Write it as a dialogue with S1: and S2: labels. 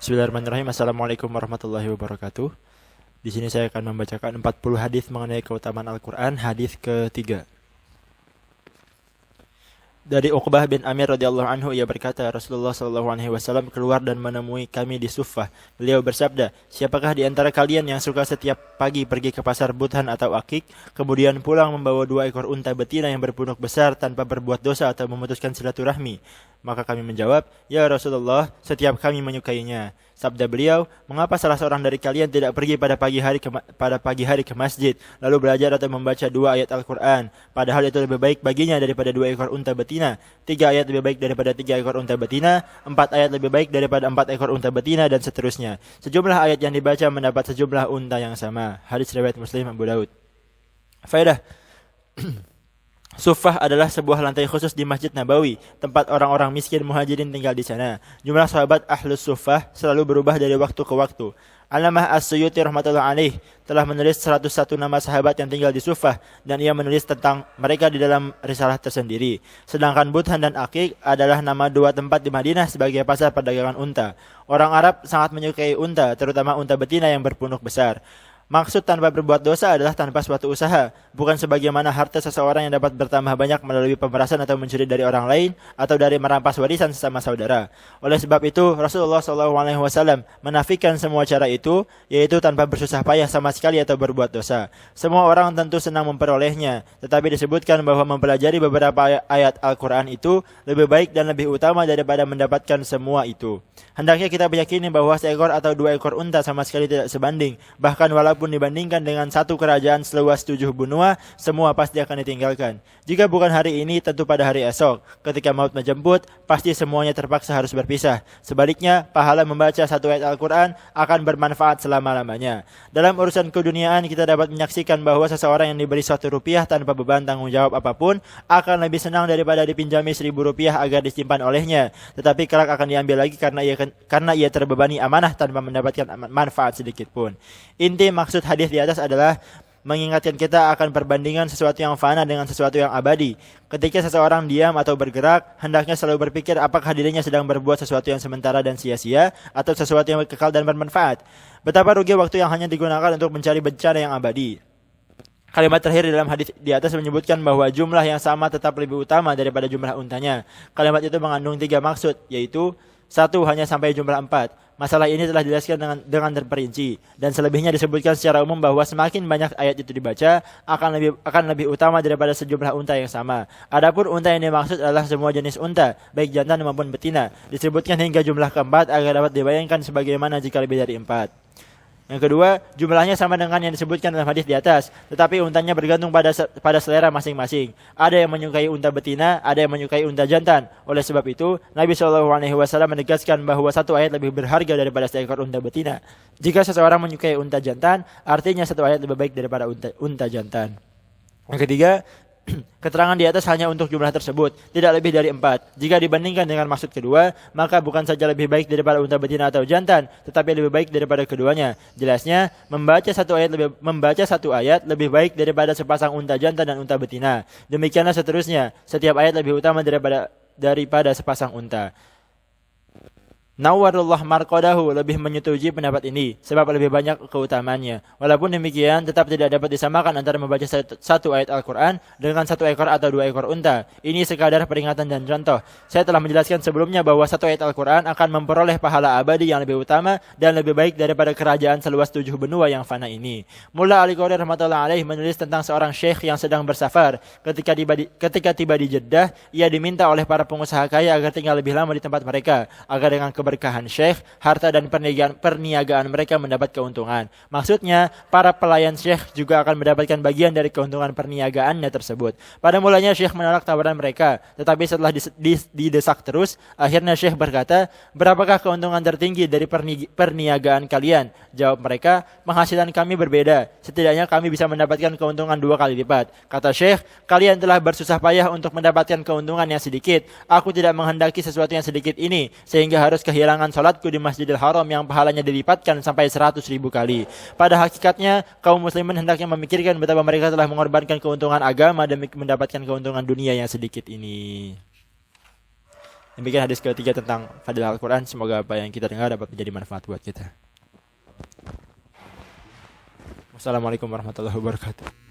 S1: Bismillahirrahmanirrahim. Assalamualaikum warahmatullahi wabarakatuh. Di sini saya akan membacakan 40 hadis mengenai keutamaan Al-Quran. Hadis ketiga. Dari Uqbah bin Amir radhiyallahu anhu, ia berkata, Rasulullah sallallahu alaihi wasallam keluar dan menemui kami di Suffah. Beliau bersabda, siapakah di antara kalian yang suka setiap pagi pergi ke pasar Budhan atau Akik, kemudian pulang membawa 2 ekor unta betina yang berpunuk besar tanpa berbuat dosa atau memutuskan silaturahmi? Maka kami menjawab, ya Rasulullah, setiap kami menyukainya. Sabda beliau, mengapa salah seorang dari kalian tidak pergi pada pagi hari ke masjid, lalu belajar atau membaca 2 ayat Al-Quran, padahal itu lebih baik baginya daripada 2 ekor unta betina, 3 ayat lebih baik daripada 3 ekor unta betina, 4 ayat lebih baik daripada 4 ekor unta betina, dan seterusnya. Sejumlah ayat yang dibaca mendapat sejumlah unta yang sama. Hadis riwayat Muslim, Abu Daud. Faedah. Suffah adalah sebuah lantai khusus di Masjid Nabawi, tempat orang-orang miskin muhajirin tinggal di sana. Jumlah sahabat Ahlus Suffah selalu berubah dari waktu ke waktu. Allamah As-Suyuti rahmatullah alaih telah menulis 101 nama sahabat yang tinggal di Suffah, dan ia menulis tentang mereka di dalam risalah tersendiri. Sedangkan Budhan dan Akik adalah nama 2 tempat di Madinah sebagai pasar perdagangan unta. Orang Arab sangat menyukai unta, terutama unta betina yang berpunuk besar. Maksud tanpa berbuat dosa adalah tanpa suatu usaha, bukan sebagaimana harta seseorang yang dapat bertambah banyak melalui pemerasan atau mencuri dari orang lain, atau dari merampas warisan sesama saudara. Oleh sebab itu, Rasulullah SAW menafikan semua cara itu, yaitu tanpa bersusah payah sama sekali atau berbuat dosa. Semua orang tentu senang memperolehnya, tetapi disebutkan bahwa mempelajari beberapa ayat Al-Quran itu lebih baik dan lebih utama daripada mendapatkan semua itu. Hendaknya kita meyakini bahwa seekor atau 2 ekor unta sama sekali tidak sebanding, bahkan walaupun dibandingkan dengan satu kerajaan seluas 7 benua, semua pasti akan ditinggalkan. Jika bukan hari ini, tentu pada hari esok. Ketika maut menjemput, pasti semuanya terpaksa harus berpisah. Sebaliknya, pahala membaca 1 ayat Al-Quran akan bermanfaat selama-lamanya. Dalam urusan keduniaan, kita dapat menyaksikan bahwa seseorang yang diberi 1 rupiah tanpa beban tanggung jawab apapun akan lebih senang daripada dipinjami 1.000 rupiah agar disimpan olehnya. Tetapi kelak akan diambil lagi karena ia terbebani amanah tanpa mendapatkan manfaat sedikit pun. Inti maksud hadis di atas adalah mengingatkan kita akan perbandingan sesuatu yang fana dengan sesuatu yang abadi. Ketika seseorang diam atau bergerak, hendaknya selalu berpikir apakah dirinya sedang berbuat sesuatu yang sementara dan sia-sia, atau sesuatu yang kekal dan bermanfaat. Betapa rugi waktu yang hanya digunakan untuk mencari bencana yang abadi. Kalimat terakhir dalam hadis di atas menyebutkan bahwa jumlah yang sama tetap lebih utama daripada jumlah untanya. Kalimat itu mengandung 3 maksud, yaitu 1. Hanya sampai jumlah 4. Masalah ini telah dijelaskan dengan terperinci, dan selebihnya disebutkan secara umum bahwa semakin banyak ayat itu dibaca akan lebih utama daripada sejumlah unta yang sama. Adapun unta yang dimaksud adalah semua jenis unta, baik jantan maupun betina. Disebutkan hingga jumlah keempat agar dapat dibayangkan sebagaimana jika lebih dari 4. Yang kedua, jumlahnya sama dengan yang disebutkan dalam hadis di atas, tetapi untanya bergantung pada selera masing-masing. Ada yang menyukai unta betina, ada yang menyukai unta jantan. Oleh sebab itu, Nabi SAW menegaskan bahwa 1 ayat lebih berharga daripada seekor unta betina. Jika seseorang menyukai unta jantan, artinya 1 ayat lebih baik daripada unta jantan. Yang ketiga, keterangan di atas hanya untuk jumlah tersebut, tidak lebih dari 4. Jika dibandingkan dengan maksud kedua, maka bukan saja lebih baik daripada unta betina atau jantan, tetapi lebih baik daripada keduanya. Jelasnya, membaca satu ayat lebih baik daripada sepasang unta jantan dan unta betina. Demikianlah seterusnya, setiap ayat lebih utama daripada sepasang unta. Nawarullah marqadahu lebih menyetujui pendapat ini sebab lebih banyak keutamaannya. Walaupun demikian, tetap tidak dapat disamakan antara membaca 1 ayat Al-Quran dengan 1 ekor atau 2 ekor unta. Ini sekadar peringatan dan contoh. Saya telah menjelaskan sebelumnya bahwa 1 ayat Al-Quran akan memperoleh pahala abadi yang lebih utama dan lebih baik daripada kerajaan seluas 7 benua yang fana ini. Mullah Al-Qari rahmatullah alaih menulis tentang seorang syekh yang sedang bersafar. Ketika tiba di Jeddah, ia diminta oleh para pengusaha kaya agar tinggal lebih lama di tempat mereka, agar dengan keberkahan syekh, harta dan perniagaan mereka mendapat keuntungan. Maksudnya, para pelayan syekh juga akan mendapatkan bagian dari keuntungan perniagaannya tersebut. Pada mulanya syekh menolak tawaran mereka, tetapi setelah didesak terus, akhirnya syekh berkata, berapakah keuntungan tertinggi dari perniagaan kalian? Jawab mereka, penghasilan kami berbeda. Setidaknya kami bisa mendapatkan keuntungan 2 kali lipat. Kata syekh, kalian telah bersusah payah untuk mendapatkan keuntungan yang sedikit. Aku tidak menghendaki sesuatu yang sedikit ini, sehingga harus kehilangan salatku di Masjidil Haram yang pahalanya dilipatkan sampai 100.000 kali. Pada hakikatnya, kaum muslimin hendaknya memikirkan betapa mereka telah mengorbankan keuntungan agama demi mendapatkan keuntungan dunia yang sedikit ini. Demikian hadis ketiga tentang fadilah Al-Quran. Semoga apa yang kita dengar dapat menjadi manfaat buat kita. Wassalamualaikum warahmatullahi wabarakatuh.